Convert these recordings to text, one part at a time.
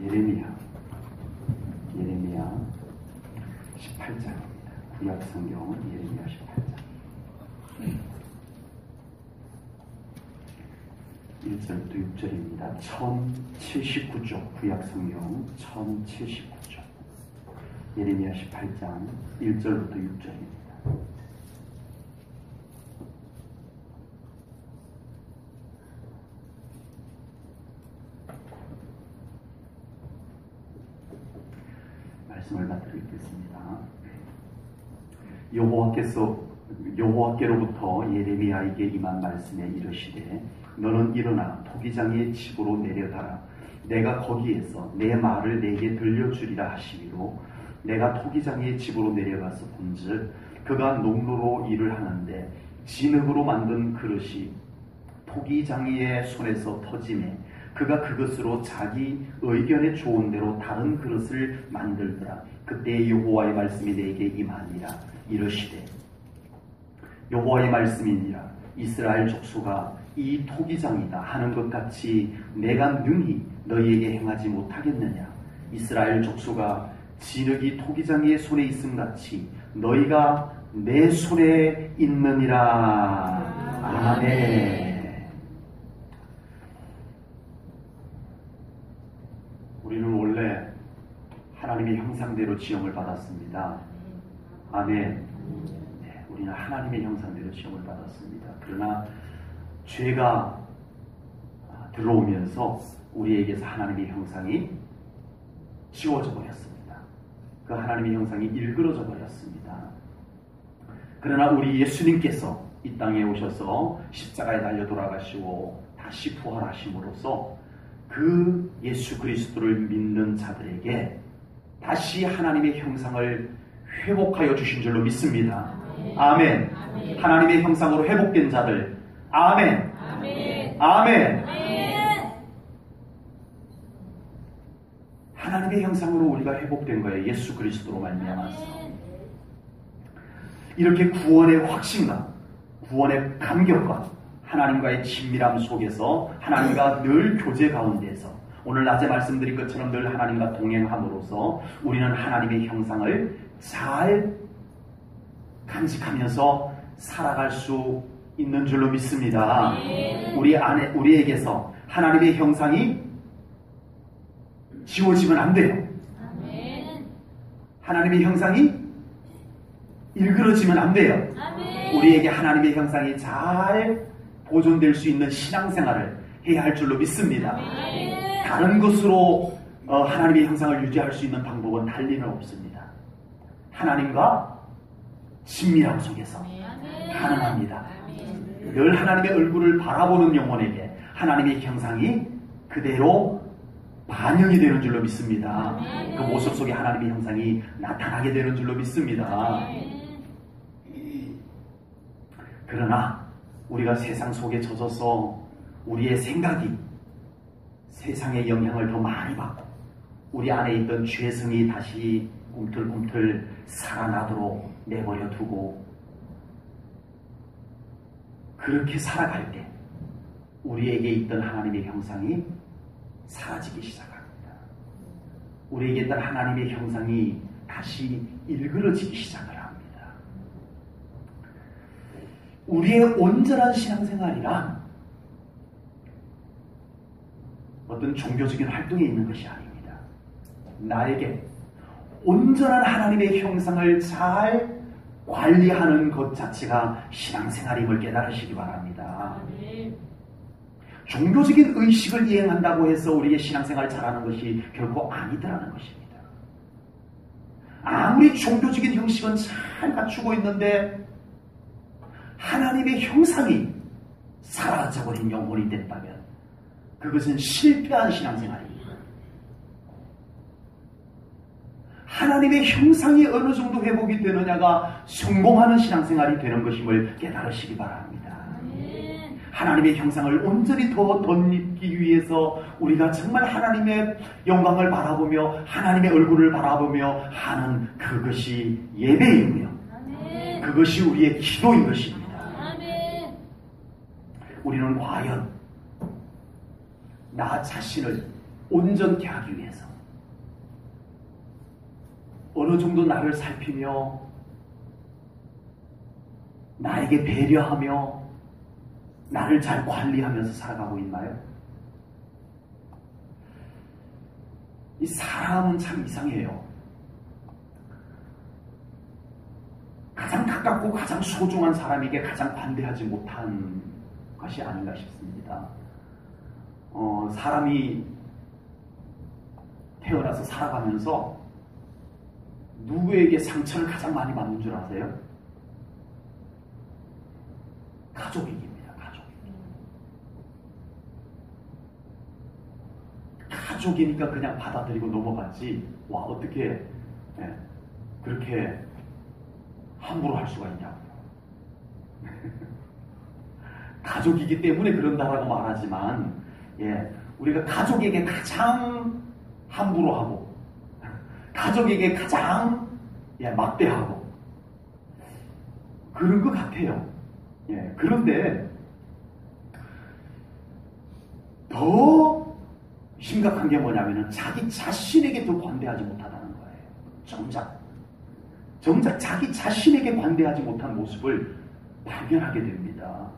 예레미야 18장입니다. 구약성경 예레미야 18장 1절부터 6절입니다. 1079쪽 구약성경 1079쪽 예레미야 18장 1절부터 6절입니다. 말씀을 받드리겠습니다. 여호와께로부터 예레미야에게 임한 말씀에 이르시되 너는 일어나 토기장의 집으로 내려가라. 내가 거기에서 내 말을 내게 들려주리라 하시기로 내가 토기장의 집으로 내려가서 본즉 그가 농로로 일을 하는데 진흙으로 만든 그릇이 토기장이의 손에서 터지매 그가 그것으로 자기 의견에 좋은 대로 다른 그릇을 만들더라. 그때 여호와의 말씀이 내게 임하니라. 이르시되 여호와의 말씀이니라. 이스라엘 족속아 이 토기장이다 하는 것 같이 내가 능히 너희에게 행하지 못하겠느냐. 이스라엘 족속아 진흙이 토기장의 손에 있음 같이 너희가 내 손에 있느니라. 아멘. 우리는 원래 하나님의 형상대로 지음을 받았습니다. 아멘. 네, 우리는 하나님의 형상대로 지음을 받았습니다. 그러나 죄가 들어오면서 우리에게서 하나님의 형상이 지워져 버렸습니다. 그 하나님의 형상이 일그러져 버렸습니다. 그러나 우리 예수님께서 이 땅에 오셔서 십자가에 달려 돌아가시고 다시 부활하심으로써 그 예수 그리스도를 믿는 자들에게 다시 하나님의 형상을 회복하여 주신 줄로 믿습니다. 아멘. 아멘. 하나님의 형상으로 회복된 자들. 아멘. 아멘. 아멘. 아멘. 하나님의 형상으로 우리가 회복된 거예요. 예수 그리스도로 말미암아서. 이렇게 구원의 확신과 구원의 감격과 하나님과의 친밀함 속에서 하나님과 늘 교제 가운데서 오늘 낮에 말씀드린 것처럼 늘 하나님과 동행함으로써 우리는 하나님의 형상을 잘 간직하면서 살아갈 수 있는 줄로 믿습니다. 우리에게서 하나님의 형상이 지워지면 안 돼요. 하나님의 형상이 일그러지면 안 돼요. 우리에게 하나님의 형상이 잘 보존될 수 있는 신앙생활을 해야 할 줄로 믿습니다. 다른 것으로 하나님의 형상을 유지할 수 있는 방법은 달리는 없습니다. 하나님과 친밀함 속에서 가능합니다. 늘 하나님의 얼굴을 바라보는 영혼에게 하나님의 형상이 그대로 반영이 되는 줄로 믿습니다. 그 모습 속에 하나님의 형상이 나타나게 되는 줄로 믿습니다. 그러나 우리가 세상 속에 젖어서 우리의 생각이 세상의 영향을 더 많이 받고 우리 안에 있던 죄성이 다시 꿈틀꿈틀 살아나도록 내버려 두고 그렇게 살아갈 때 우리에게 있던 하나님의 형상이 사라지기 시작합니다. 우리에게 있던 하나님의 형상이 다시 일그러지기 시작을 합니다. 우리의 온전한 신앙생활이란 어떤 종교적인 활동에 있는 것이 아닙니다. 나에게 온전한 하나님의 형상을 잘 관리하는 것 자체가 신앙생활임을 깨달으시기 바랍니다. 종교적인 의식을 이행한다고 해서 우리의 신앙생활을 잘하는 것이 결코 아니더라는 것입니다. 아무리 종교적인 형식은 잘 갖추고 있는데 하나님의 형상이 사라져버린 영혼이 됐다면 그것은 실패한 신앙생활입니다. 하나님의 형상이 어느 정도 회복이 되느냐가 성공하는 신앙생활이 되는 것임을 깨달으시기 바랍니다. 하나님의 형상을 온전히 더 덧입기 위해서 우리가 정말 하나님의 영광을 바라보며 하나님의 얼굴을 바라보며 하는 그것이 예배이며 그것이 우리의 기도인 것입니다. 우리는 과연 나 자신을 온전케 하기 위해서 어느 정도 나를 살피며 나에게 배려하며 나를 잘 관리하면서 살아가고 있나요? 이 사람은 참 이상해요. 가장 가깝고 가장 소중한 사람에게 가장 관대하지 못한 것이 아닌가 싶습니다. 사람이 태어나서 살아가면서 누구에게 상처를 가장 많이 받는 줄 아세요? 가족에게입니다. 가족이니까 그냥 받아들이고 넘어가지. 와, 어떻게 그렇게 함부로 할 수가 있냐고요. 가족이기 때문에 그런다라고 말하지만, 우리가 가족에게 가장 함부로 하고, 가족에게 가장 막대하고, 그런 것 같아요. 그런데 더 심각한 게 뭐냐면은 자기 자신에게 더 관대하지 못하다는 거예요. 정작 자기 자신에게 관대하지 못한 모습을 발견하게 됩니다.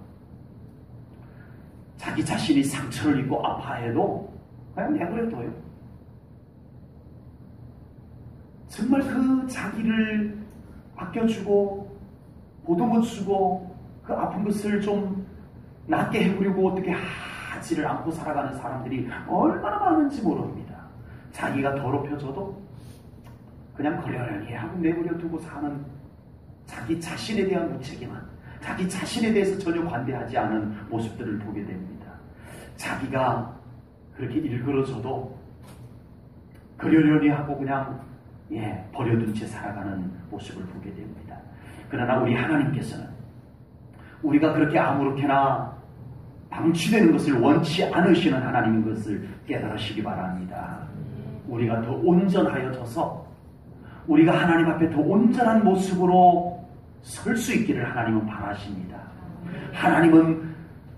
자기 자신이 상처를 입고 아파해도 그냥 내버려둬요. 정말 그 자기를 아껴주고 보듬어주고 그 아픈 것을 좀 낫게 해보려고 어떻게 하지를 않고 살아가는 사람들이 얼마나 많은지 모릅니다. 자기가 더럽혀져도 그냥 그러려니 하고 내버려두고 사는 자기 자신에 대한 무책임한, 자기 자신에 대해서 전혀 관대하지 않은 모습들을 보게 됩니다. 자기가 그렇게 일그러져도 그러려니 하고 그냥 버려둔 채 살아가는 모습을 보게 됩니다. 그러나 우리 하나님께서는 우리가 그렇게 아무렇게나 방치되는 것을 원치 않으시는 하나님인 것을 깨달으시기 바랍니다. 우리가 더 온전하여져서 우리가 하나님 앞에 더 온전한 모습으로 설 수 있기를 하나님은 바라십니다. 하나님은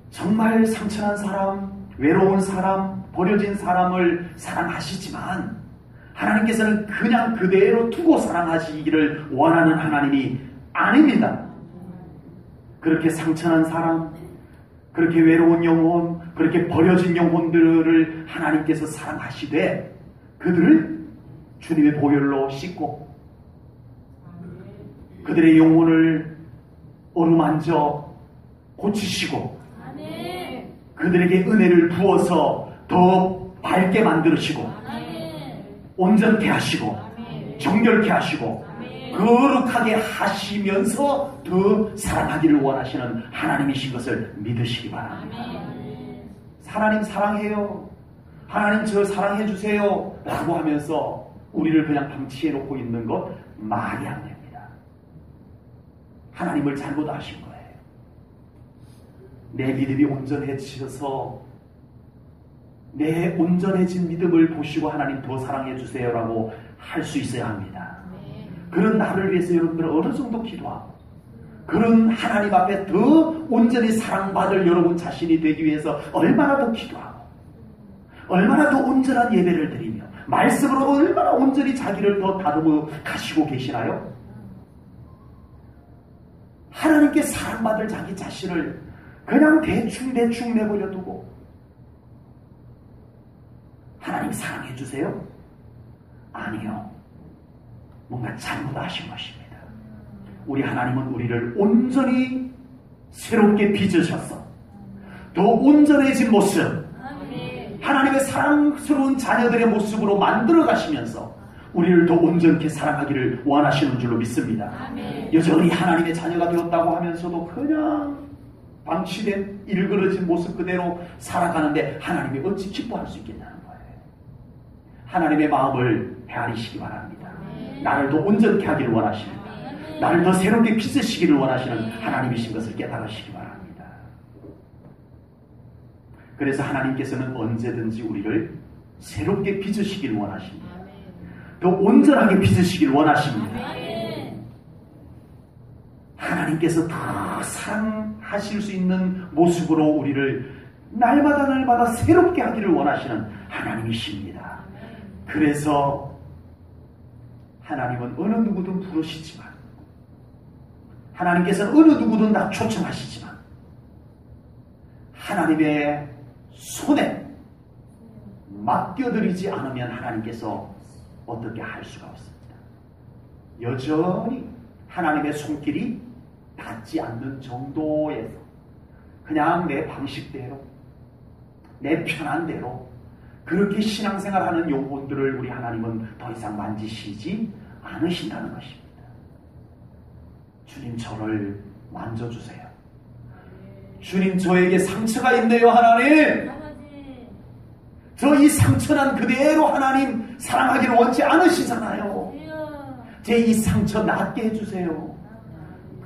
정말 상처난 사람, 외로운 사람, 버려진 사람을 사랑하시지만 하나님께서는 그냥 그대로 두고 사랑하시기를 원하는 하나님이 아닙니다. 그렇게 상처난 사람, 그렇게 외로운 영혼, 그렇게 버려진 영혼들을 하나님께서 사랑하시되 그들을 주님의 보혈로 씻고 그들의 영혼을 어루만져 고치시고 그들에게 은혜를 부어서 더 밝게 만들으시고 온전케 하시고 정결케 하시고 거룩하게 하시면서 더 사랑하기를 원하시는 하나님이신 것을 믿으시기 바랍니다. 하나님 사랑해요, 하나님 저 사랑해 주세요 라고 하면서 우리를 그냥 방치해 놓고 있는 것 말이 안 됩니다. 하나님을 잘못 아신 거예요. 내 믿음이 온전해지셔서 내 온전해진 믿음을 보시고 하나님 더 사랑해 주세요 라고 할 수 있어야 합니다. 그런 나를 위해서 여러분들은 어느 정도 기도하고 그런 하나님 앞에 더 온전히 사랑받을 여러분 자신이 되기 위해서 얼마나 더 기도하고 얼마나 더 온전한 예배를 드리며 말씀으로 얼마나 온전히 자기를 더 다듬어 가시고 계시나요? 하나님께 사랑받을 자기 자신을 그냥 대충 내버려 두고 하나님 사랑해 주세요? 아니요. 뭔가 잘못하신 것입니다. 우리 하나님은 우리를 온전히 새롭게 빚으셔서 더 온전해진 모습, 하나님의 사랑스러운 자녀들의 모습으로 만들어 가시면서 우리를 더 온전케 사랑하기를 원하시는 줄로 믿습니다. 여전히 하나님의 자녀가 되었다고 하면서도 그냥 방치된 일그러진 모습 그대로 살아가는데 하나님이 어찌 기뻐할 수 있겠냐는 거예요. 하나님의 마음을 헤아리시기 바랍니다. 나를 더 온전케 하기를 원하십니다. 나를 더 새롭게 빚으시기를 원하시는 하나님이신 것을 깨달으시기 바랍니다. 그래서 하나님께서는 언제든지 우리를 새롭게 빚으시기를 원하십니다. 더 온전하게 빚으시기를 원하십니다. 하나님께서 더 사랑하실 수 있는 모습으로 우리를 날마다 새롭게 하기를 원하시는 하나님이십니다. 그래서 하나님은 어느 누구든 부르시지만, 하나님께서는 어느 누구든 다 초청하시지만, 하나님의 손에 맡겨드리지 않으면 하나님께서 어떻게 할 수가 없습니다. 여전히 하나님의 손길이 닿지 않는 정도에서 그냥 내 방식대로, 내 편한 대로 그렇게 신앙생활하는 영혼들을 우리 하나님은 더 이상 만지시지 않으신다는 것입니다. 주님, 저를 만져주세요. 주님, 저에게 상처가 있네요. 하나님, 저 이 상처난 그대로 하나님 사랑하기를 원치 않으시잖아요. 제 이 상처 낫게 해주세요.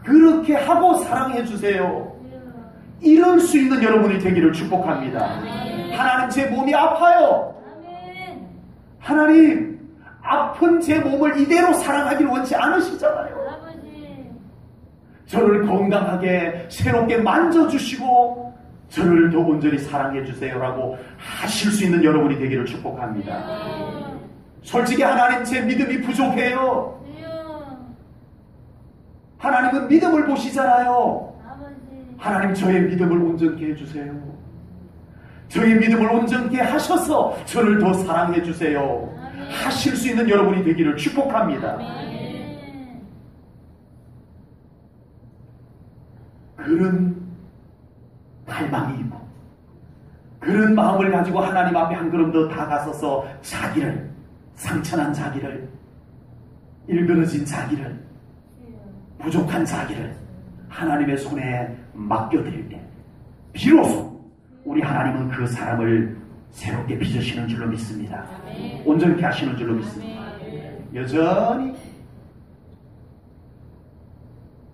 그렇게 하고 사랑해 주세요. 이럴 수 있는 여러분이 되기를 축복합니다. 하나님, 제 몸이 아파요. 하나님, 아픈 제 몸을 이대로 사랑하기를 원치 않으시잖아요. 저를 건강하게 새롭게 만져주시고 저를 더 온전히 사랑해 주세요라고 하실 수 있는 여러분이 되기를 축복합니다. 솔직히 하나님, 제 믿음이 부족해요. 하나님은 믿음을 보시잖아요. 하나님, 저의 믿음을 온전케 해주세요. 저의 믿음을 온전케 하셔서 저를 더 사랑해 주세요. 하실 수 있는 여러분이 되기를 축복합니다. 그런 갈망이 있고 그런 마음을 가지고 하나님 앞에 한 걸음 더 다가서서 자기를, 상처난 자기를, 일그러진 자기를, 부족한 자기를 하나님의 손에 맡겨드릴 때 비로소 우리 하나님은 그 사람을 새롭게 빚으시는 줄로 믿습니다. 온전케 하시는 줄로 믿습니다. 여전히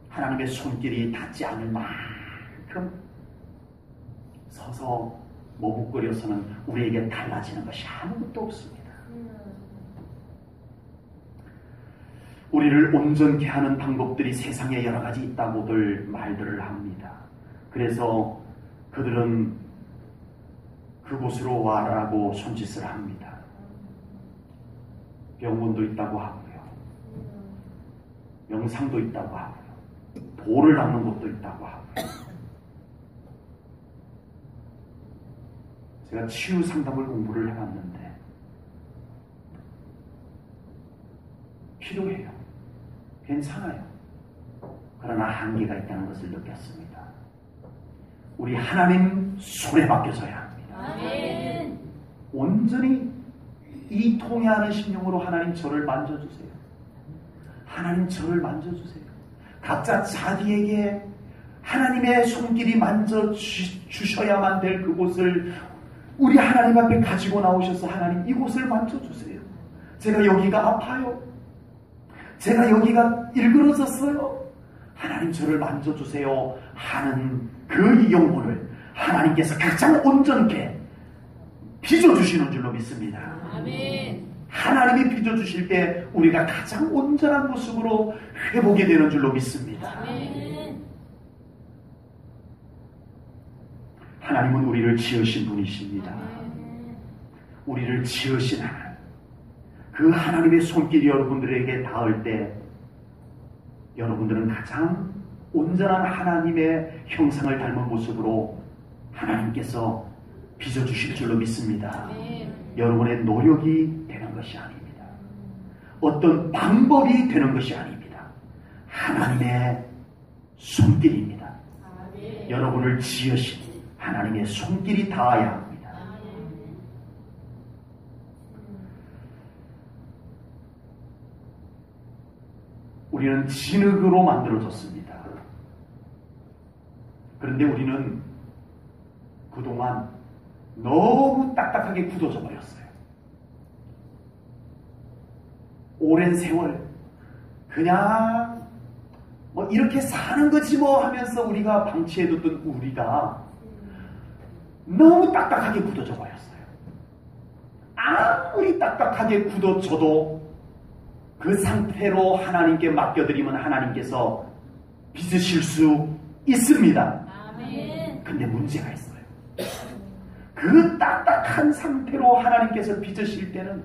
하나님의 손길이 닿지 않을 만큼 서서 머뭇거려서는 우리에게 달라지는 것이 아무것도 없습니다. 우리를 온전케 하는 방법들이 세상에 여러 가지 있다고들 말들을 합니다. 그래서 그들은 그곳으로 와라고 손짓을 합니다. 병원도 있다고 하고요. 명상도 있다고 하고요. 돌을 닦는 곳도 있다고 하고요. 제가 치유 상담을 공부를 해봤는데 필요해요. 괜찮아요. 그러나 한계가 있다는 것을 느꼈습니다. 우리 하나님 손에 맡겨져야 합니다. 아멘. 온전히 이 통해하는 심령으로 하나님 저를 만져주세요. 하나님 저를 만져주세요. 각자 자기에게 하나님의 손길이 만져주셔야만 될 그곳을 우리 하나님 앞에 가지고 나오셔서 하나님 이곳을 만져주세요. 제가 여기가 아파요. 제가 여기가 일그러졌어요. 하나님 저를 만져주세요 하는 그 영혼을 하나님께서 가장 온전케 빚어주시는 줄로 믿습니다. 아멘. 하나님이 빚어주실 때 우리가 가장 온전한 모습으로 회복이 되는 줄로 믿습니다. 아멘. 하나님은 우리를 지으신 분이십니다. 아멘. 우리를 지으신 하나님, 그 하나님의 손길이 여러분들에게 닿을 때 여러분들은 가장 온전한 하나님의 형상을 닮은 모습으로 하나님께서 빚어주실 줄로 믿습니다. 여러분의 노력이 되는 것이 아닙니다. 어떤 방법이 되는 것이 아닙니다. 하나님의 손길입니다. 여러분을 지으신 하나님의 손길이 닿아야 합니다. 우리는 진흙으로 만들어졌습니다. 그런데 우리는 그동안 너무 딱딱하게 굳어져 버렸어요. 오랜 세월 그냥 뭐 이렇게 사는 거지 뭐 하면서 우리가 방치해뒀던 우리가 너무 딱딱하게 굳어져 버렸어요. 아무리 딱딱하게 굳어져도 그 상태로 하나님께 맡겨드리면 하나님께서 빚으실 수 있습니다. 아멘. 근데 문제가 있어요. 그 딱딱한 상태로 하나님께서 빚으실 때는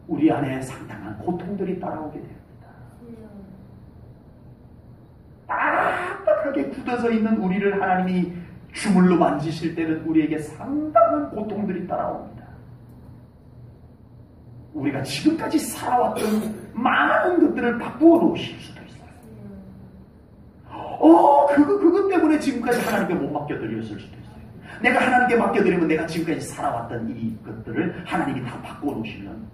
우리 안에 상당한 고통들이 따라오게 됩니다. 딱딱하게 굳어져 있는 우리를 하나님이 주물로 만지실 때는 우리에게 상당한 고통들이 따라옵니다. 우리가 지금까지 살아왔던 많은 것들을 바꾸어 놓으실 수도 있어요. 그것 때문에 지금까지 하나님께 못 맡겨드렸을 수도 있어요. 내가 하나님께 맡겨드리면 내가 지금까지 살아왔던 이 것들을 하나님이 다 바꾸어 놓으시면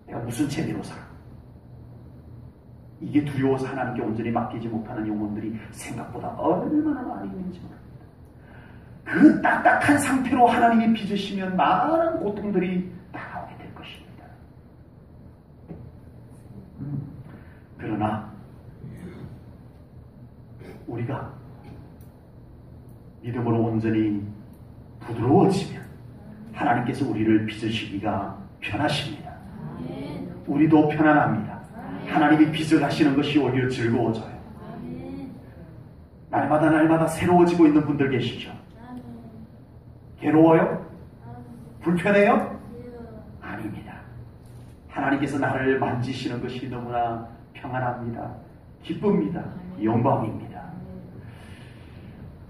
내가 무슨 재미로 살아? 이게 두려워서 하나님께 온전히 맡기지 못하는 영혼들이 생각보다 얼마나 많이 있는지 모릅니다. 그 딱딱한 상태로 하나님이 빚으시면 많은 고통들이 따라오게 될 것입니다. 그러나 우리가 믿음으로 온전히 부드러워지면 하나님께서 우리를 빚으시기가 편하십니다. 우리도 편안합니다. 하나님이 빚어가시는 것이 오히려 즐거워져요. 날마다 새로워지고 있는 분들 계시죠? 괴로워요? 불편해요? 아닙니다. 하나님께서 나를 만지시는 것이 너무나 평안합니다. 기쁩니다. 영광입니다.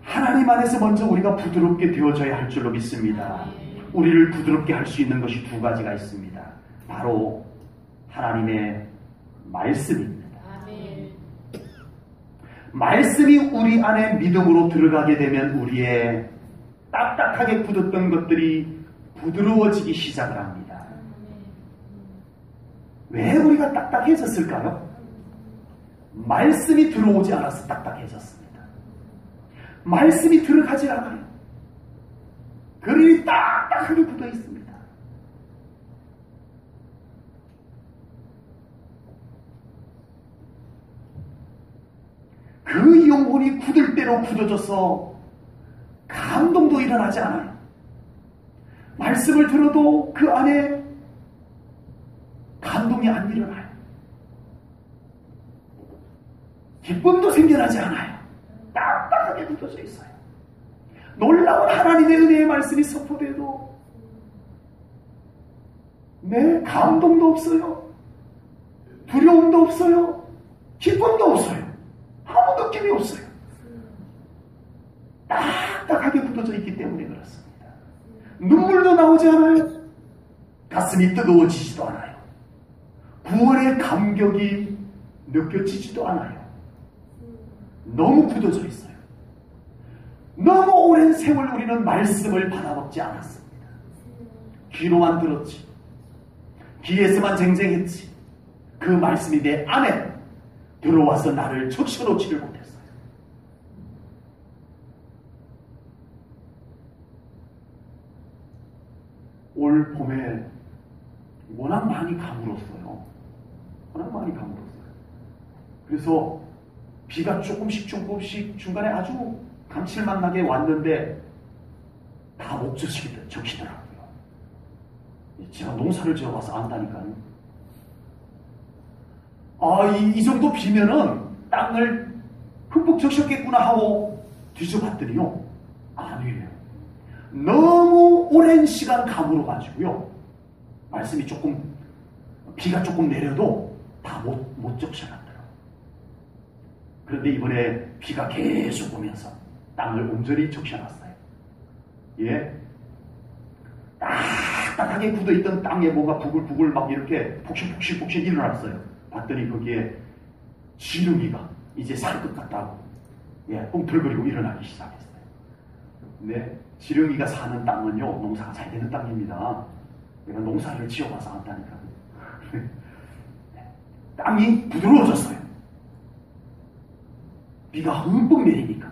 하나님 안에서 먼저 우리가 부드럽게 되어져야 할 줄로 믿습니다. 우리를 부드럽게 할 수 있는 것이 두 가지가 있습니다. 바로 하나님의 말씀입니다. 말씀이 우리 안에 믿음으로 들어가게 되면 우리의 딱딱하게 굳었던 것들이 부드러워지기 시작을 합니다. 왜 우리가 딱딱해졌을까요? 말씀이 들어오지 않아서 딱딱해졌습니다. 말씀이 들어가지 않아요. 그릇이 딱딱하게 굳어 있습니다. 그 영혼이 굳을 대로 굳어져서 감동도 일어나지 않아요. 말씀을 들어도 그 안에 감동이 안 일어나요. 기쁨도 생겨나지 않아요. 딱딱하게 굳어져 있어요. 놀라운 하나님의 은혜의 말씀이 선포돼도 감동도 없어요. 두려움도 없어요. 기쁨도 없어요. 아무 느낌이 없어요. 딱딱하게 굳어져 있기 때문에 그렇습니다. 눈물도 나오지 않아요. 가슴이 뜨거워지지도 않아요. 구원의 감격이 느껴지지도 않아요. 너무 굳어져 있어요. 너무 오랜 세월 우리는 말씀을 받아먹지 않았습니다. 귀로만 들었지. 귀에서만 쟁쟁했지. 그 말씀이 내 안에 들어와서 나를 적셔놓지를 못했어요. 올 봄에 워낙 많이 가물었어요. 그래서 비가 조금씩 중간에 아주 감칠맛 나게 왔는데 다 적시더라고요. 제가 농사를 지어봐서 안다니까요. 이 정도 비면은 땅을 흠뻑 적셨겠구나 하고 뒤져봤더니요. 아니에요. 너무 오랜 시간 가물어가지고요. 말씀이 비가 조금 내려도 다 못 적셔놨더라고요. 그런데 이번에 비가 계속 오면서 땅을 온전히 적셔놨어요. 예. 딱딱하게 굳어있던 땅에 뭐가 부글부글 막 이렇게 폭신폭신 일어났어요. 봤더니 거기에 지렁이가 이제 살 것 같다고 꿈틀거리고 일어나기 시작했어요. 근데 지렁이가 사는 땅은요, 농사가 잘 되는 땅입니다. 내가 농사를 지어봐서 안다니까. 땅이 부드러워졌어요. 비가 흠뻑 내리니까.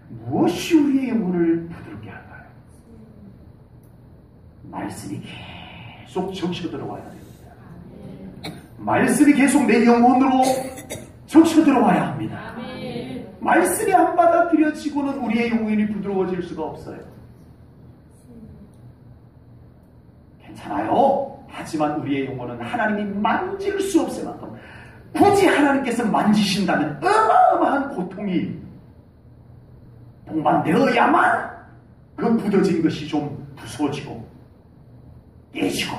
무엇이 우리의 영혼을 부드럽게 할까요? 말씀이 계속 적셔 들어와야 됩니다. 말씀이 계속 내 영혼으로 적셔 들어와야 합니다. 말씀이 안 받아들여지고는 우리의 영혼이 부드러워질 수가 없어요. 괜찮아요. 하지만 우리의 영혼은 하나님이 만질 수 없을 만큼 굳이 하나님께서 만지신다면 어마어마한 고통이 동반되어야만 그 굳어진 것이 좀 부서지고 깨지고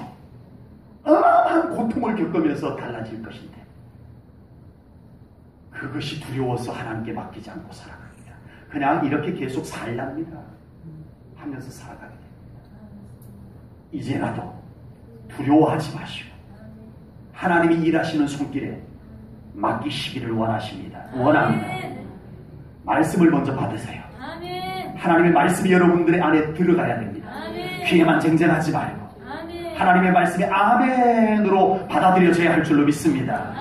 어마어마한 고통을 겪으면서 달라질 것인데 그것이 두려워서 하나님께 맡기지 않고 살아갑니다. 그냥 이렇게 계속 살랍니다. 하면서 살아가게 됩니다. 이제라도 두려워하지 마시고 하나님이 일하시는 손길에 맡기시기를 원합니다. 말씀을 먼저 받으세요. 하나님의 말씀이 여러분들의 안에 들어가야 됩니다. 귀에만 쟁쟁하지 말고 하나님의 말씀이 아멘으로 받아들여져야 할 줄로 믿습니다.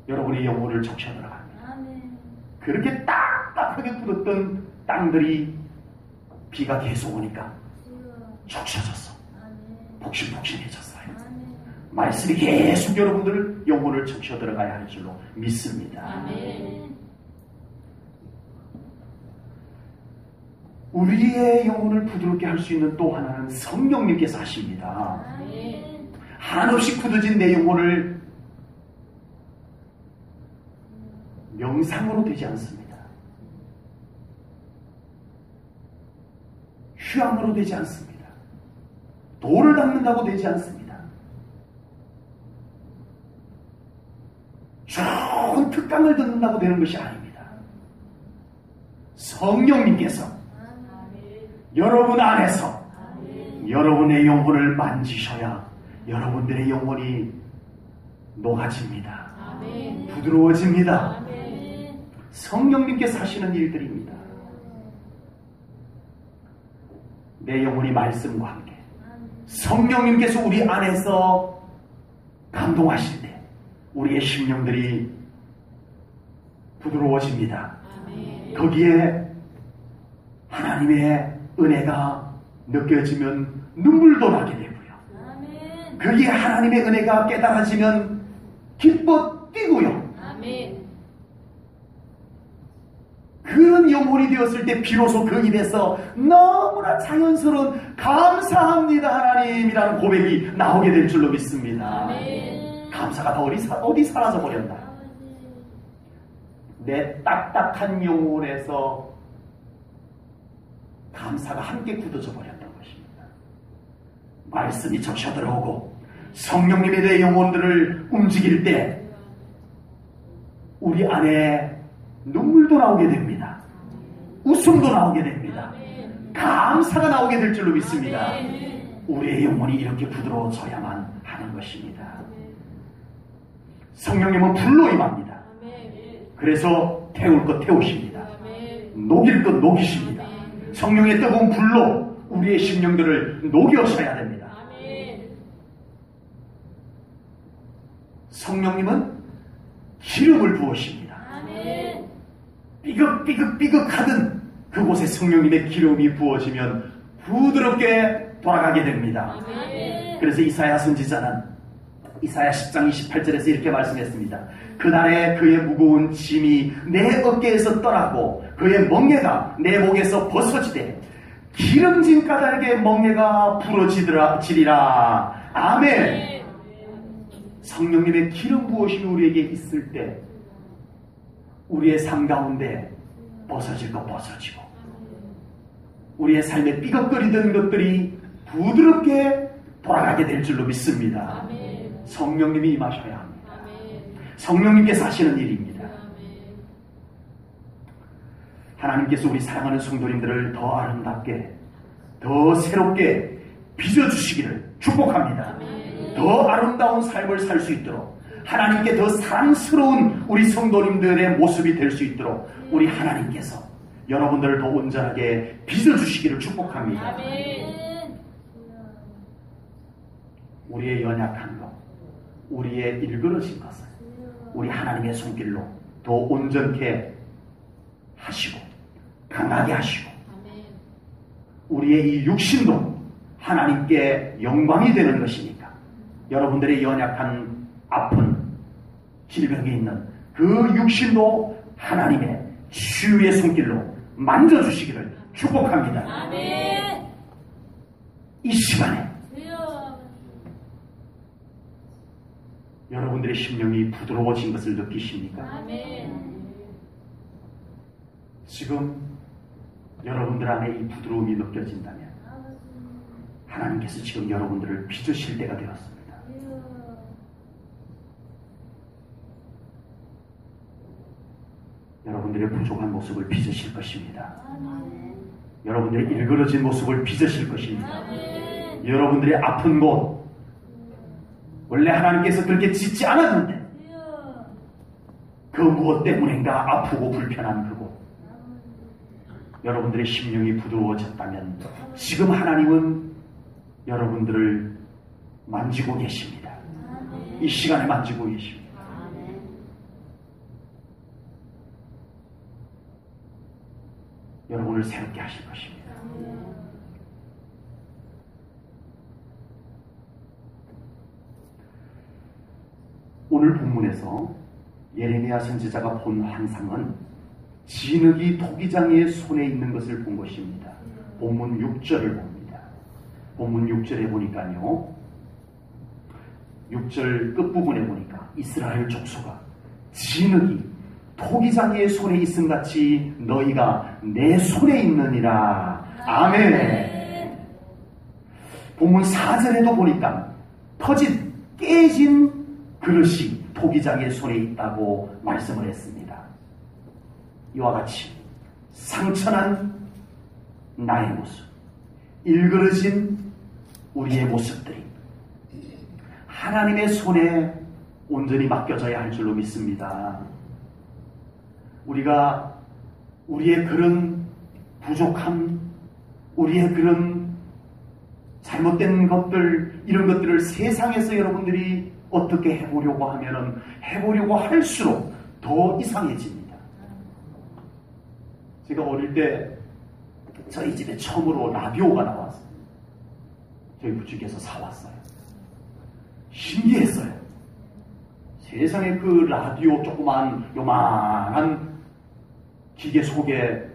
여러분의 영혼을 적셔 들어갑니다. 그렇게 딱딱하게 굳었던 땅들이 비가 계속 오니까 적셔졌어. 폭신폭신해졌어요. 말씀이 계속 여러분들 영혼을 적셔 들어가야 할 줄로 믿습니다. 우리의 영혼을 부드럽게 할 수 있는 또 하나는 성령님께서 하십니다. 한없이 굳어진 내 영혼을 명상으로 되지 않습니다. 휴양으로 되지 않습니다. 돌을 닦는다고 되지 않습니다. 좋은 특강을 듣는다고 되는 것이 아닙니다. 성령님께서 여러분 안에서 여러분의 영혼을 만지셔야 여러분들의 영혼이 녹아집니다. 부드러워집니다. 성령님께서 하시는 일들입니다. 내 영혼이 말씀과 함께 성령님께서 우리 안에서 감동하실 때 우리의 심령들이 부드러워집니다. 거기에 하나님의 은혜가 느껴지면 눈물도 나게 되고요. 거기에 하나님의 은혜가 깨달아지면 기뻐 뛰고요. 그런 영혼이 되었을 때 비로소 그 입에서 너무나 자연스러운 감사합니다 하나님이라는 고백이 나오게 될 줄로 믿습니다. 감사가 다 어디 사라져 버렸나. 내 딱딱한 영혼에서 감사가 함께 굳어져 버렸던 것입니다. 말씀이 적셔 들어오고 성령님이 내 영혼들을 움직일 때 우리 안에 눈물도 나오게 됩니다. 웃음도 나오게 됩니다. 감사가 나오게 될 줄로 믿습니다. 우리의 영혼이 이렇게 부드러워져야만 하는 것입니다. 성령님은 불로 임합니다. 그래서 태울 것 태우십니다. 녹일 것 녹이십니다. 성령의 뜨거운 불로 우리의 심령들을 녹여셔야 됩니다. 성령님은 기름을 부으십니다. 삐걱삐걱삐걱하던 그곳에 성령님의 기름이 부어지면 부드럽게 돌아가게 됩니다. 그래서 이사야 선지자는 이사야 10장 28절에서 이렇게 말씀했습니다. 그날에 그의 무거운 짐이 내 어깨에서 떠나고 그의 멍에가 내 목에서 벗어지되 기름진 까닭에 멍에가 부러지리라. 아멘. 성령님의 기름 부으심이 우리에게 있을 때 우리의 삶 가운데 벗어질 것 벗어지고 우리의 삶에 삐걱거리던 것들이 부드럽게 돌아가게 될 줄로 믿습니다. 성령님이 임하셔야 합니다. 성령님께서 하시는 일입니다. 하나님께서 우리 사랑하는 성도님들을 더 아름답게 더 새롭게 빚어주시기를 축복합니다. 더 아름다운 삶을 살 수 있도록 하나님께 더 사랑스러운 우리 성도님들의 모습이 될 수 있도록 우리 하나님께서 여러분들을 더 온전하게 빚어주시기를 축복합니다. 우리의 연약한 것, 우리의 일그러진 것을 우리 하나님의 손길로 더 온전케 하시고 강하게 하시고 우리의 이 육신도 하나님께 영광이 되는 것이니까 여러분들의 연약한 아픈 질병이 있는 그 육신도 하나님의 치유의 손길로 만져주시기를 축복합니다. 이 시간에 여러분들의 심령이 부드러워진 것을 느끼십니까? 지금 여러분들 안에 이 부드러움이 느껴진다면 하나님께서 지금 여러분들을 빚으실 때가 되었습니다. 여러분들의 부족한 모습을 빚으실 것입니다. 여러분들의 일그러진 모습을 빚으실 것입니다. 여러분들의 아픈 곳, 원래 하나님께서 그렇게 짓지 않았는데 그 무엇 때문인가 아프고 불편한 그곳, 여러분들의 심령이 부드러워졌다면 지금 하나님은 여러분들을 만지고 계십니다. 이 시간에 만지고 계십니다. 여러분을 새롭게 하실 것입니다. 오늘 본문에서 예레미야 선지자가 본 환상은 진흙이 토기장의 손에 있는 것을 본 것입니다. 본문 6절을 봅니다. 본문 6절에 보니까요, 6절 끝부분에 보니까 이스라엘 족속아, 진흙이 토기장의 손에 있음같이 너희가 내 손에 있느니라. 아멘. 본문 4절에도 보니까 터진 깨진 그릇이 토기장의 손에 있다고 말씀을 했습니다. 이와 같이 상처난 나의 모습, 일그러진 우리의 모습들이 하나님의 손에 온전히 맡겨져야 할 줄로 믿습니다. 우리가 우리의 그런 부족함, 우리의 그런 잘못된 것들, 이런 것들을 세상에서 여러분들이 어떻게 해보려고 하면은 해보려고 할수록 더 이상해집니다. 제가 어릴 때 저희 집에 처음으로 라디오가 나왔어요. 저희 부축에서 사왔어요. 신기했어요. 세상에 그 라디오 조그만 요만한 기계 속에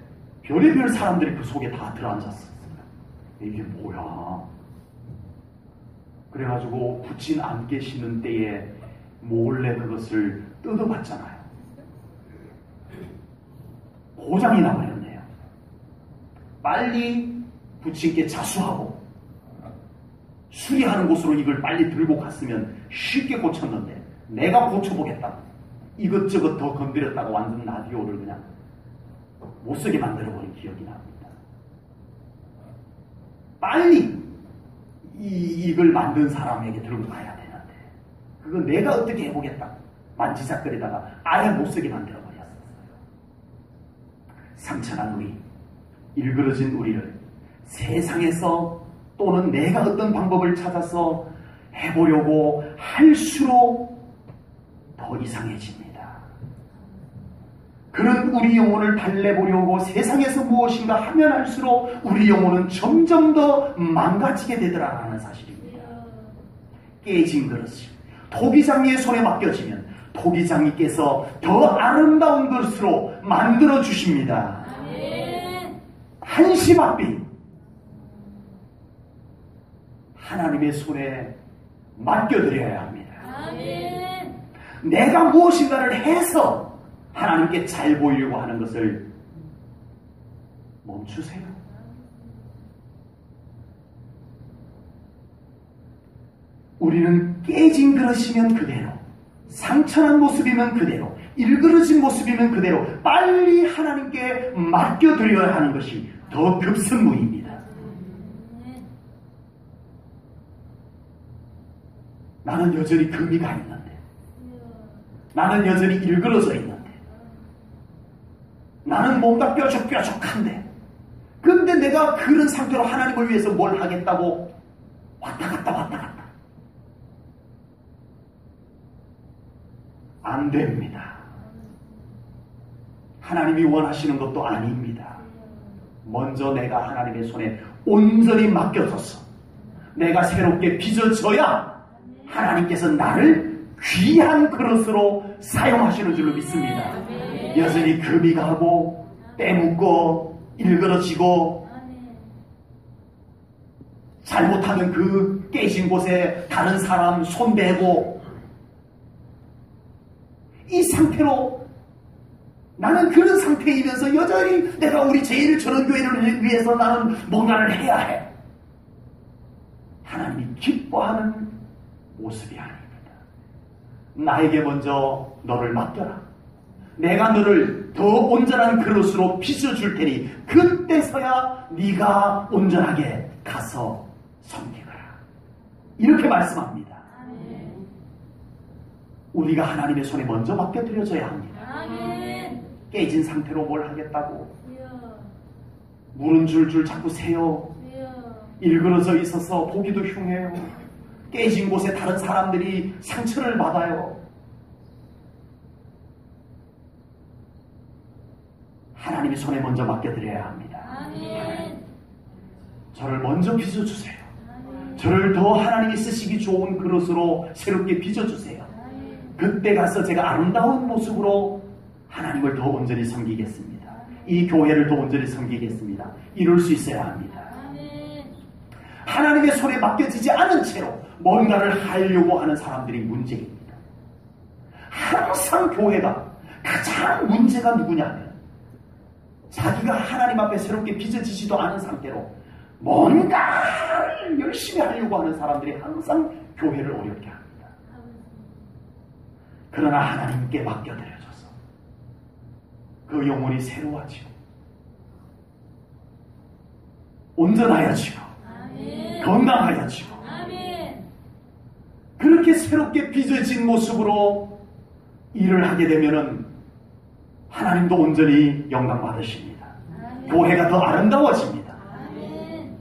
별의별 사람들이 그 속에 다 들어앉았어요. 이게 뭐야? 그래가지고 부친 안 계시는 때에 몰래 그것을 뜯어봤잖아요. 고장이 나버렸네요. 빨리 부친께 자수하고 수리하는 곳으로 이걸 빨리 들고 갔으면 쉽게 고쳤는데 내가 고쳐보겠다. 이것저것 더 건드렸다가 완전 라디오를 그냥 못쓰게 만들어버린 기억이 납니다. 빨리 이걸 만든 사람에게 들고 가야 되는데 그거 내가 어떻게 해보겠다. 만지작거리다가 아예 못쓰게 만들어버렸었어요. 상처난 우리, 일그러진 우리를 세상에서 또는 내가 어떤 방법을 찾아서 해보려고 할수록 더 이상해집니다. 그런 우리 영혼을 달래보려고 세상에서 무엇인가 하면 할수록 우리 영혼은 점점 더 망가지게 되더라라는 사실입니다. 깨진 그릇이 토기장이의 손에 맡겨지면 토기장이께서 더 아름다운 것으로 만들어 주십니다. 한시 앞이 하나님의 손에 맡겨드려야 합니다. 내가 무엇인가를 해서 하나님께 잘 보이려고 하는 것을 멈추세요. 우리는 깨진 그릇이면 그대로, 상처난 모습이면 그대로, 일그러진 모습이면 그대로 빨리 하나님께 맡겨드려야 하는 것이 더 급선무입니다. 나는 여전히 금이가 있는데, 나는 여전히 일그러져 있는데, 나는 뭔가 뾰족뾰족한데, 근데 내가 그런 상태로 하나님을 위해서 뭘 하겠다고 왔다 갔다 안 됩니다. 하나님이 원하시는 것도 아닙니다. 먼저 내가 하나님의 손에 온전히 맡겨져서 내가 새롭게 빚어져야 하나님께서 나를 귀한 그릇으로 사용하시는 줄로 믿습니다. 여전히 금이 가고 때묻고 일그러지고 잘못하면 그 깨진 곳에 다른 사람 손대고 이 상태로 나는 그런 상태이면서 여전히 내가 우리 제1 전원교회를 위해서 나는 뭔가를 해야 해. 하나님이 기뻐하는 모습이 아닙니다. 나에게 먼저 너를 맡겨라. 내가 너를 더 온전한 그릇으로 빚어줄 테니 그때서야 네가 온전하게 가서 섬기거라. 이렇게 말씀합니다. 아멘. 우리가 하나님의 손에 먼저 맡겨드려져야 합니다. 아멘. 깨진 상태로 뭘 하겠다고 주여. 물은 줄줄 자꾸 새요. 주여. 일그러져 있어서 보기도 흉해요. 깨진 곳에 다른 사람들이 상처를 받아요. 하나님의 손에 먼저 맡겨드려야 합니다. 아멘. 저를 먼저 빚어주세요. 아멘. 저를 더 하나님이 쓰시기 좋은 그릇으로 새롭게 빚어주세요. 아멘. 그때 가서 제가 아름다운 모습으로 하나님을 더 온전히 섬기겠습니다. 이 교회를 더 온전히 섬기겠습니다. 이룰 수 있어야 합니다. 아멘. 하나님의 손에 맡겨지지 않은 채로 뭔가를 하려고 하는 사람들이 문제입니다. 항상 교회가 가장 문제가 누구냐면 자기가 하나님 앞에 새롭게 빚어지지도 않은 상태로 뭔가를 열심히 하려고 하는 사람들이 항상 교회를 어렵게 합니다. 그러나 하나님께 맡겨드려져서 그 영혼이 새로워지고 온전하여지고 아멘. 건강하여지고 아멘. 그렇게 새롭게 빚어진 모습으로 일을 하게 되면은 하나님도 온전히 영광 받으십니다. 아멘. 교회가 더 아름다워집니다. 아멘.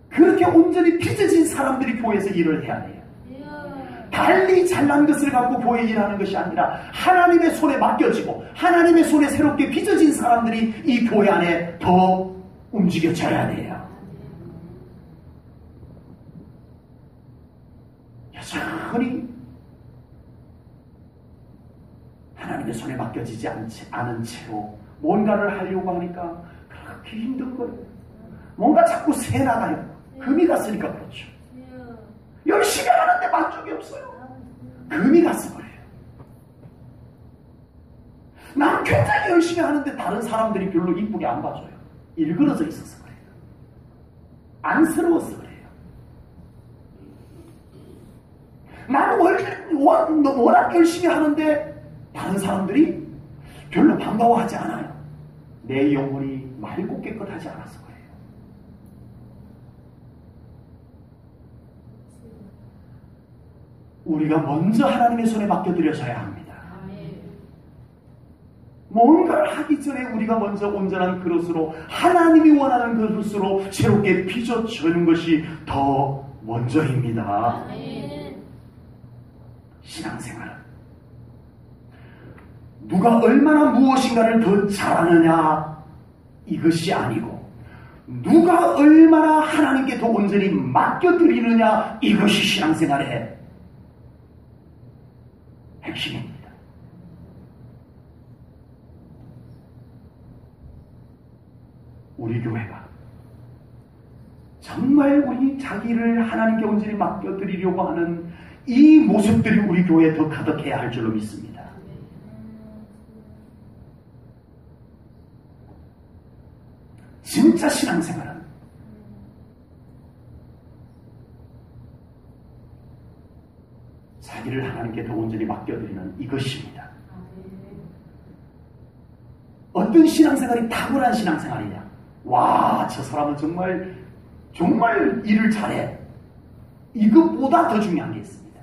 그렇게 온전히 빚어진 사람들이 교회에서 일을 해야 돼요. 주여. 달리 잘난 것을 갖고 교회 일하는 것이 아니라 하나님의 손에 맡겨지고 하나님의 손에 새롭게 빚어진 사람들이 이 교회 안에 더 움직여져야 돼요. 여전히 하나님의 손에 맡겨지지 않은 채로 뭔가를 하려고 하니까 그렇게 힘든 거예요. 뭔가 자꾸 새 나가요. 금이 갔으니까 그렇죠. 주여. 열심히 하는데 만족이 없어요. 금이 갔어 버려요. 난 굉장히 열심히 하는데 다른 사람들이 별로 이쁘게 안 봐줘요. 일그러져 있어서 그래요. 안쓰러워서 그래요. 나는 워낙 열심히 하는데 다른 사람들이 별로 반가워하지 않아요. 내 영혼이 맑고 깨끗하지 않아서 그래요. 우리가 먼저 하나님의 손에 맡겨드려져야 합니다. 뭔가를 하기 전에 우리가 먼저 온전한 그릇으로 하나님이 원하는 그릇으로 새롭게 빚어주는 것이 더 먼저입니다. 신앙생활은 누가 얼마나 무엇인가를 더 잘하느냐 이것이 아니고 누가 얼마나 하나님께 더 온전히 맡겨드리느냐 이것이 신앙생활의 핵심입니다. 우리 교회가 정말 우리 자기를 하나님께 온전히 맡겨드리려고 하는 이 모습들이 우리 교회에 더 가득해야 할 줄로 믿습니다. 진짜 신앙생활은 자기를 하나님께 더 온전히 맡겨드리는 이것입니다. 어떤 신앙생활이 탁월한 신앙생활이냐? 와, 저 사람은 정말 일을 잘해. 이것보다 더 중요한 게 있습니다.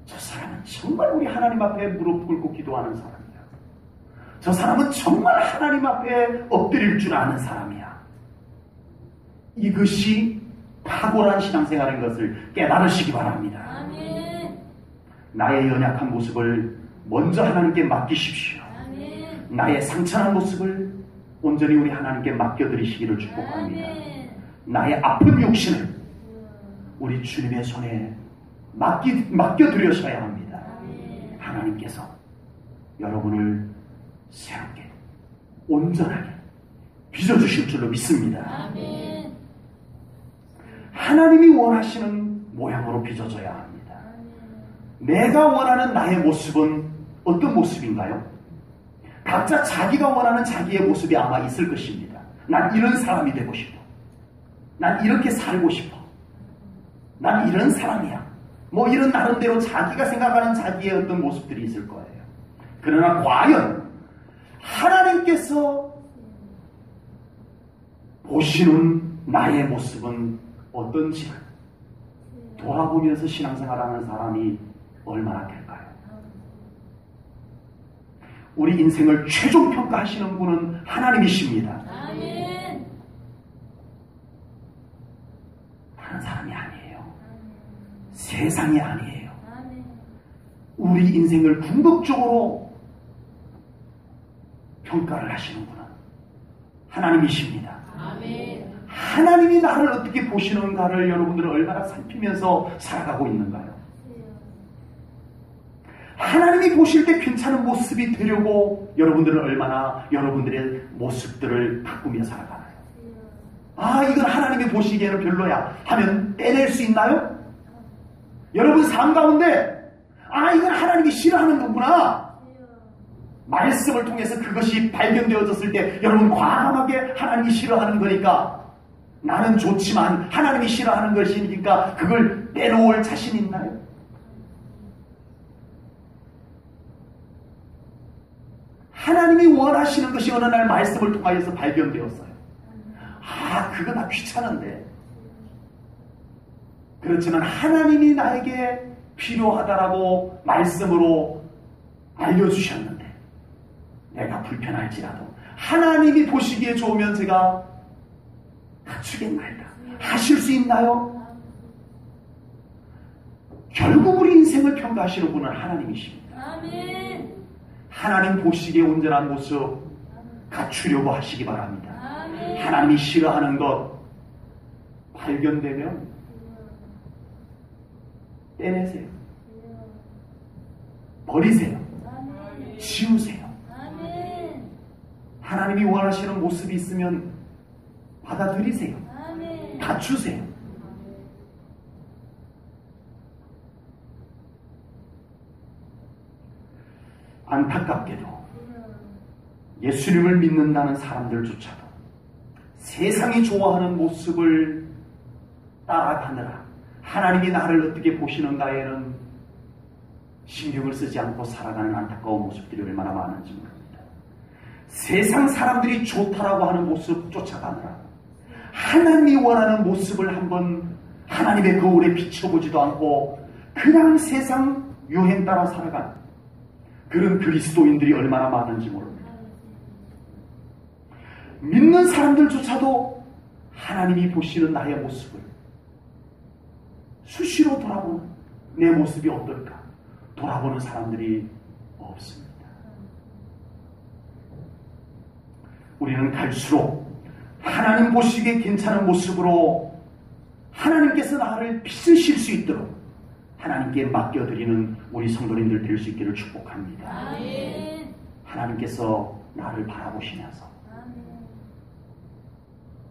저 사람은 정말 우리 하나님 앞에 무릎 꿇고 기도하는 사람이야. 저 사람은 정말 하나님 앞에 엎드릴 줄 아는 사람이야. 이것이 탁월한 신앙생활인 것을 깨달으시기 바랍니다. 아멘. 나의 연약한 모습을 먼저 하나님께 맡기십시오. 아멘. 나의 상처난 모습을 온전히 우리 하나님께 맡겨드리시기를 축복합니다. 아멘. 나의 아픈 육신을 우리 주님의 손에 맡겨드려셔야 합니다. 아멘. 하나님께서 여러분을 새롭게 온전하게 빚어주실 줄로 믿습니다. 아멘. 하나님이 원하시는 모양으로 빚어져야 합니다. 내가 원하는 나의 모습은 어떤 모습인가요? 각자 자기가 원하는 자기의 모습이 아마 있을 것입니다. 난 이런 사람이 되고 싶어. 난 이렇게 살고 싶어. 난 이런 사람이야. 뭐 이런 나름대로 자기가 생각하는 자기의 어떤 모습들이 있을 거예요. 그러나 과연 하나님께서 보시는 나의 모습은 어떤지 돌아보면서 신앙생활하는 사람이 얼마나 될까요? 우리 인생을 최종 평가하시는 분은 하나님이십니다. 아멘. 다른 사람이 아니에요. 세상이 아니에요. 아멘. 우리 인생을 궁극적으로 평가를 하시는 분은 하나님이십니다. 아멘. 하나님이 나를 어떻게 보시는가를 여러분들은 얼마나 살피면서 살아가고 있는가요? 하나님이 보실 때 괜찮은 모습이 되려고 여러분들은 얼마나 여러분들의 모습들을 바꾸며 살아가나요? 아, 이건 하나님이 보시기에는 별로야 하면 떼낼 수 있나요? 여러분 삶 가운데 아, 이건 하나님이 싫어하는 거구나, 말씀을 통해서 그것이 발견되어졌을 때 여러분 과감하게 하나님이 싫어하는 거니까 나는 좋지만 하나님이 싫어하는 것이니까 그걸 빼놓을 자신 있나요? 하나님이 원하시는 것이 어느 날 말씀을 통하여서 발견되었어요. 아, 그거 나 귀찮은데. 그렇지만 하나님이 나에게 필요하다라고 말씀으로 알려주셨는데 내가 불편할지라도 하나님이 보시기에 좋으면 제가 갖추겠나이다 하실 수 있나요? 결국 우리 인생을 평가하시는 분은 하나님이십니다. 아멘. 하나님 보시기에 온전한 모습 갖추려고 하시기 바랍니다. 아멘. 하나님이 싫어하는 것 발견되면 떼내세요. 버리세요. 아멘. 지우세요. 아멘. 하나님이 원하시는 모습이 있으면 받아들이세요. 아멘. 갖추세요. 안타깝게도 예수님을 믿는다는 사람들조차도 세상이 좋아하는 모습을 따라가느라 하나님이 나를 어떻게 보시는가에는 신경을 쓰지 않고 살아가는 안타까운 모습들이 얼마나 많은지 모릅니다. 세상 사람들이 좋다라고 하는 모습 쫓아가느라 하나님이 원하는 모습을 한번 하나님의 거울에 비춰보지도 않고 그냥 세상 유행 따라 살아가는 그런 그리스도인들이 얼마나 많은지 모릅니다. 믿는 사람들조차도 하나님이 보시는 나의 모습을 수시로 돌아보는 내 모습이 어떨까 돌아보는 사람들이 없습니다. 우리는 갈수록 하나님 보시기에 괜찮은 모습으로 하나님께서 나를 빚으실 수 있도록 하나님께 맡겨드리는 우리 성도님들 될 수 있기를 축복합니다. 아멘. 하나님께서 나를 바라보시면서 아멘.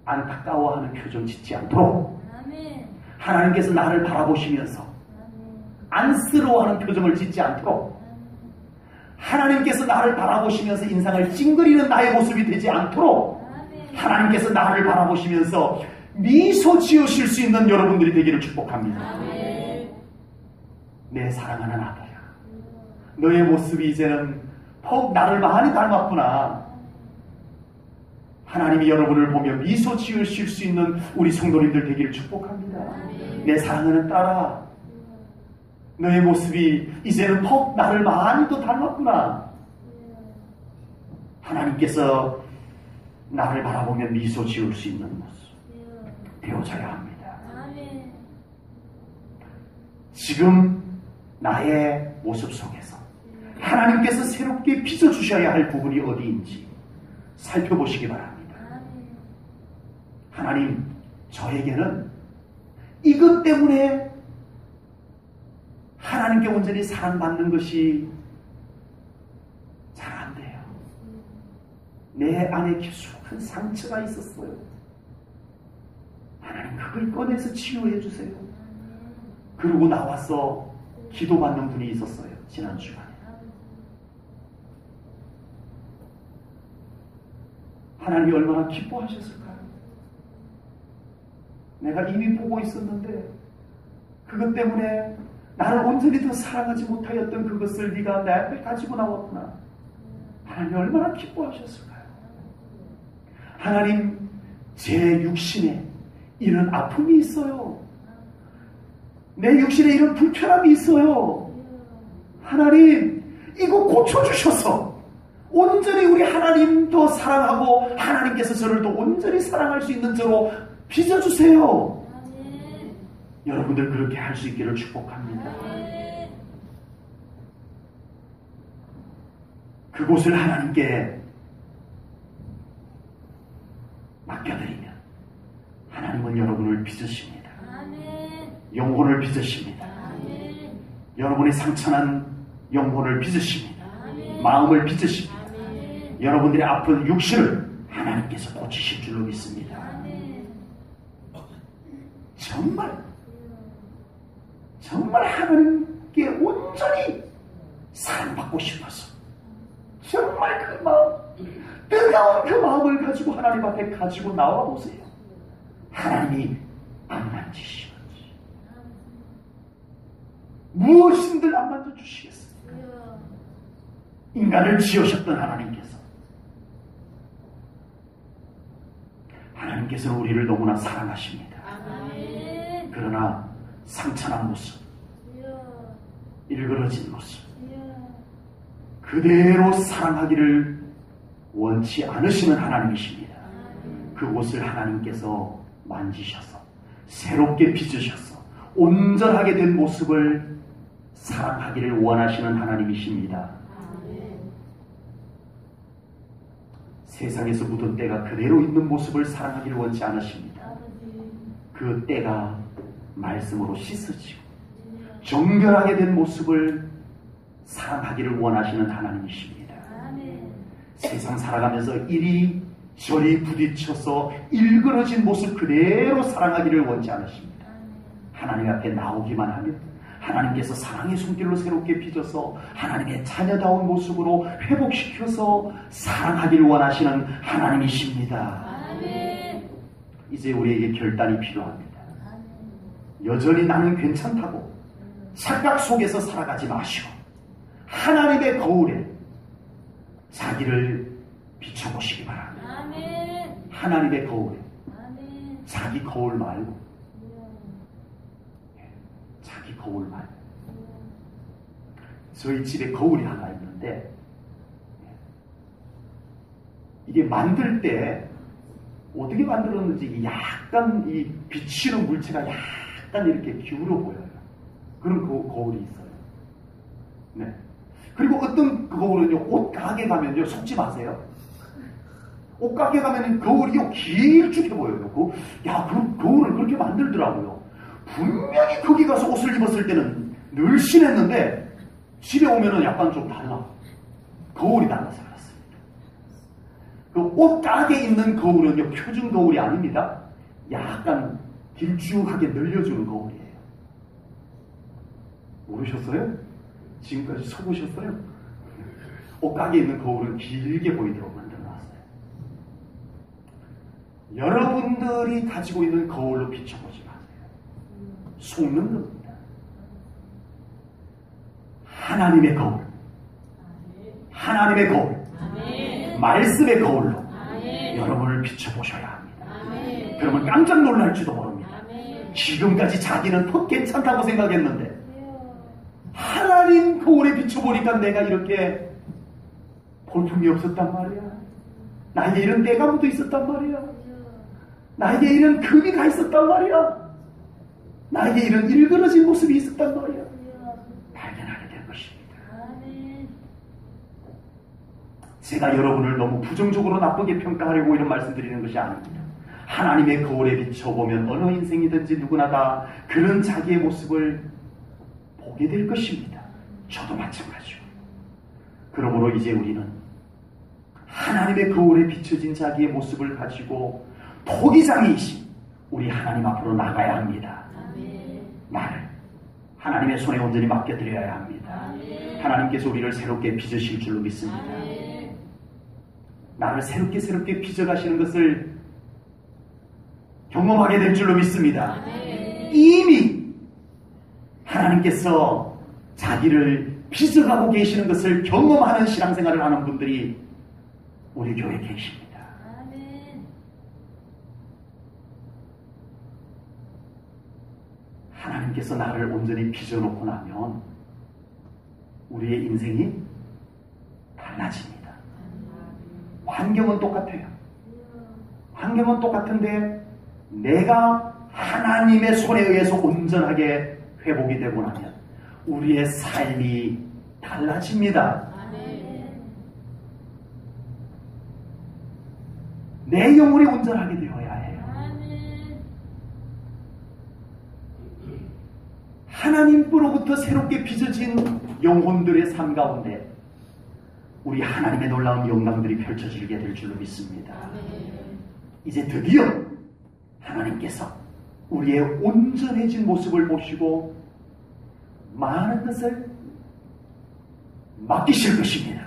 안타까워하는 표정 짓지 않도록 아멘. 하나님께서 나를 바라보시면서 아멘. 안쓰러워하는 표정을 짓지 않도록 하나님께서 나를 바라보시면서 인상을 찡그리는 나의 모습이 되지 않도록 아멘. 하나님께서 나를 바라보시면서 미소 지으실 수 있는 여러분들이 되기를 축복합니다. 아멘. 내 사랑하는 아들아, 너의 모습이 이제는 더욱 나를 많이 닮았구나. 하나님이 여러분을 보며 미소 지으실 수 있는 우리 성도님들 되기를 축복합니다. 내 사랑하는 딸아, 너의 모습이 이제는 더욱 나를 많이 더 닮았구나. 하나님께서 나를 바라보며 미소 지을 수 있는 모습 되어져야 합니다. 아멘. 지금 나의 모습 속에서 하나님께서 새롭게 빚어주셔야 할 부분이 어디인지 살펴보시기 바랍니다. 아멘. 하나님, 저에게는 이것 때문에 하나님께 온전히 사랑받는 것이 잘 안 돼요. 내 안에 깊숙한 상처가 있었어요. 하나님, 그걸 꺼내서 치유해 주세요. 그러고 나와서 기도받는 분이 있었어요. 지난 주간에. 하나님이 얼마나 기뻐하셨을까요? 내가 이미 보고 있었는데 그것 때문에 나를 온전히 더 사랑하지 못하였던 그것을 네가 내 앞에 가지고 나왔구나. 하나님이 얼마나 기뻐하셨을까요? 하나님, 제 육신에 이런 아픔이 있어요. 내 육신에 이런 불편함이 있어요. 하나님, 이거 고쳐주셔서 온전히 우리 하나님 더 사랑하고 하나님께서 저를 더 온전히 사랑할 수 있는 저로 빚어주세요. 여러분들 그렇게 할 수 있기를 축복합니다. 그곳을 하나님께 맡겨드리면 하나님은 여러분을 빚으십니다. 영혼을 빚으십니다. 여러분의 상처난 영혼을 빚으십니다. 마음을 빚으십니다. 여러분들의 아픈 육신을 하나님께서 고치실 줄로 믿습니다. 정말 하나님께 온전히 사랑받고 싶어서 정말 그 마음, 뜨거운 그 마음을 가지고 하나님 앞에 가지고 나와보세요. 하나님이 안 만지시는지 무엇인들 안 만져주시겠어요? 인간을 지으셨던 하나님께서는 우리를 너무나 사랑하십니다. 그러나 상처난 모습, 일그러진 모습, 그대로 사랑하기를 원치 않으시는 하나님이십니다. 그곳을 하나님께서 만지셔서 새롭게 빚으셔서 온전하게 된 모습을 사랑하기를 원하시는 하나님이십니다. 세상에서 묻은 때가 그대로 있는 모습을 사랑하기를 원치 않으십니다. 그 때가 말씀으로 씻어지고 정결하게 된 모습을 사랑하기를 원하시는 하나님이십니다. 세상 살아가면서 이리저리 부딪혀서 일그러진 모습 그대로 사랑하기를 원치 않으십니다. 하나님 앞에 나오기만 하면 하나님께서 사랑의 손길로 새롭게 빚어서 하나님의 자녀다운 모습으로 회복시켜서 사랑하기를 원하시는 하나님이십니다. 이제 우리에게 결단이 필요합니다. 여전히 나는 괜찮다고 착각 속에서 살아가지 마시고 하나님의 거울에 자기를 비춰보시기 바랍니다. 하나님의 거울에 자기 거울 말고 자기 거울 말고 저희 집에 거울이 하나 있는데 이게 만들 때 어떻게 만들었는지 약간 이 비치는 물체가 약간 이렇게 기울어 보여요. 그런 거울이 있어요. 네. 그리고 어떤 거울은요, 옷가게 가면요, 속지 마세요. 옷가게 가면 거울이요, 길쭉해 보여요. 그 거울을 그렇게 만들더라고요. 분명히 거기 가서 옷을 입었을 때는 늘씬했는데, 집에 오면은 약간 좀 달라. 거울이 달라서 그렇습니다. 그 옷가게 있는 거울은요, 표준 거울이 아닙니다. 약간 길쭉하게 늘려주는 거울이에요. 모르셨어요? 지금까지 속으셨어요? 옷가게에 있는 거울은 길게 보이도록 만들어놨어요. 여러분들이 가지고 있는 거울로 비춰보지 마세요. 속는 겁니다. 하나님의 거울, 하나님의 거울, 말씀의 거울로 여러분을 비춰보셔야 합니다. 그러면 깜짝 놀랄지도 모릅니다. 지금까지 자기는 더 괜찮다고 생각했는데 하나님 거울에 비춰보니까 내가 이렇게 볼품이 없었단 말이야. 나에게 이런 때가 묻어 있었단 말이야. 나에게 이런 금이 가 있었단 말이야. 나에게 이런 일그러진 모습이 있었단 말이야. 발견하게 될 것입니다. 제가 여러분을 너무 부정적으로 나쁘게 평가하려고 이런 말씀 드리는 것이 아닙니다. 하나님의 거울에 비춰보면 어느 인생이든지 누구나 다 그런 자기의 모습을 보게 될 것입니다. 저도 마찬가지고. 그러므로 이제 우리는 하나님의 거울에 비춰진 자기의 모습을 가지고 토기장이신 우리 하나님 앞으로 나가야 합니다. 나를 하나님의 손에 온전히 맡겨드려야 합니다. 하나님께서 우리를 새롭게 빚으실 줄로 믿습니다. 나를 새롭게 빚어가시는 것을 경험하게 될 줄로 믿습니다. 이미 하나님께서 자기를 빚어가고 계시는 것을 경험하는 신앙생활을 하는 분들이 우리 교회에 계십니다. 아멘. 하나님께서 나를 온전히 빚어놓고 나면 우리의 인생이 달라집니다. 환경은 똑같아요. 환경은 똑같은데 내가 하나님의 손에 의해서 온전하게 회복이 되고 나면 우리의 삶이 달라집니다. 아멘. 내 영혼이 온전하게 되어야 해요. 아멘. 하나님으로부터 새롭게 빚어진 영혼들의 삶 가운데 우리 하나님의 놀라운 영광들이 펼쳐지게 될 줄로 믿습니다. 이제 드디어 하나님께서 우리의 온전해진 모습을 보시고 많은 것을 맡기실 것입니다.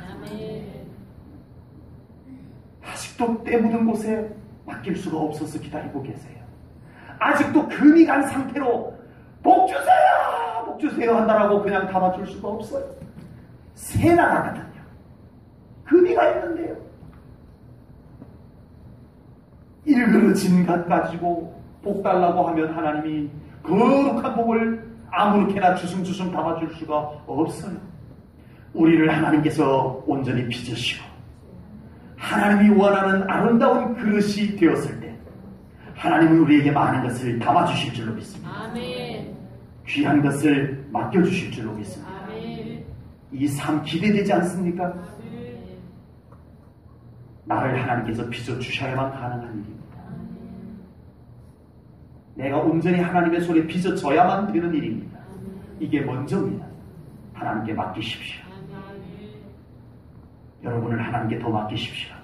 아직도 때 묻은 곳에 맡길 수가 없어서 기다리고 계세요. 아직도 금이 간 상태로 복 주세요! 복 주세요! 한다라고 그냥 담아줄 수가 없어요. 새 나라거든요. 금이 가 있는데요. 일그러진 것 가지고 복 달라고 하면 하나님이 거룩한 복을 아무렇게나 주승주승 담아줄 수가 없어요. 우리를 하나님께서 온전히 빚으시고 하나님이 원하는 아름다운 그릇이 되었을 때 하나님은 우리에게 많은 것을 담아주실 줄로 믿습니다. 아멘. 귀한 것을 맡겨주실 줄로 믿습니다. 아멘. 이 삶 기대되지 않습니까? 아멘. 나를 하나님께서 빚어주셔야만 가능한 일입니다. 내가 온전히 하나님의 손에 빚어져야만 되는 일입니다. 이게 먼저입니다. 하나님께 맡기십시오. 여러분을 하나님께 더 맡기십시오.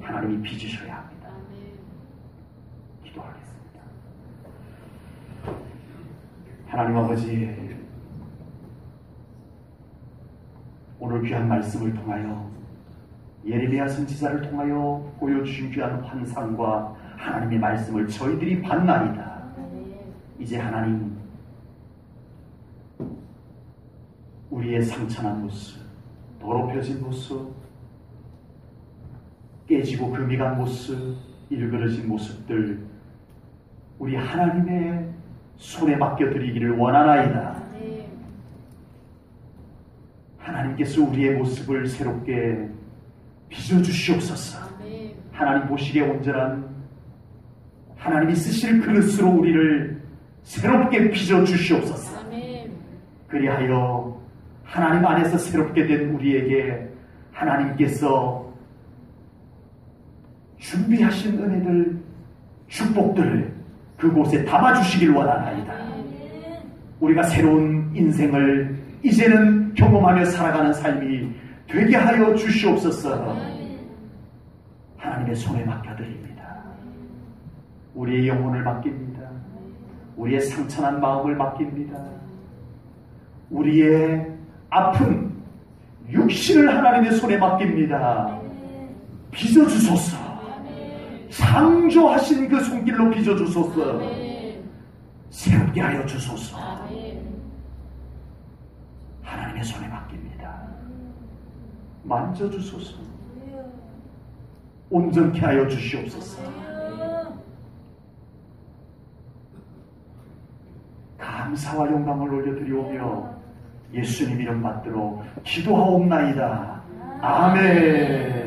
하나님이 빚으셔야 합니다. 기도하겠습니다. 하나님 아버지, 오늘 귀한 말씀을 통하여 예레미야 선지자를 통하여 보여주신 귀한 환상과 하나님의 말씀을 저희들이 받나이다. 이제 하나님, 우리의 상처난 모습, 더럽혀진 모습, 깨지고 금이 간 모습, 일그러진 모습들 우리 하나님의 손에 맡겨드리기를 원하나이다. 하나님께서 우리의 모습을 새롭게 빚어주시옵소서. 하나님 보시기에 온전한 하나님이 쓰실 그릇으로 우리를 새롭게 빚어주시옵소서. 그리하여 하나님 안에서 새롭게 된 우리에게 하나님께서 준비하신 은혜들, 축복들을 그곳에 담아주시길 원하나이다. 우리가 새로운 인생을 이제는 경험하며 살아가는 삶이 되게 하여 주시옵소서. 하나님의 손에 맡겨드립니다. 우리의 영혼을 맡깁니다. 우리의 상처난 마음을 맡깁니다. 우리의 아픈 육신을 하나님의 손에 맡깁니다. 빚어주소서. 창조하신 그 손길로 빚어주소서. 새롭게 하여 주소서. 하나님의 손에 맡깁니다. 만져주소서. 온전케 하여 주시옵소서. 감사와 영광을 올려드리오며 예수님 이름 받들어 기도하옵나이다. 아멘.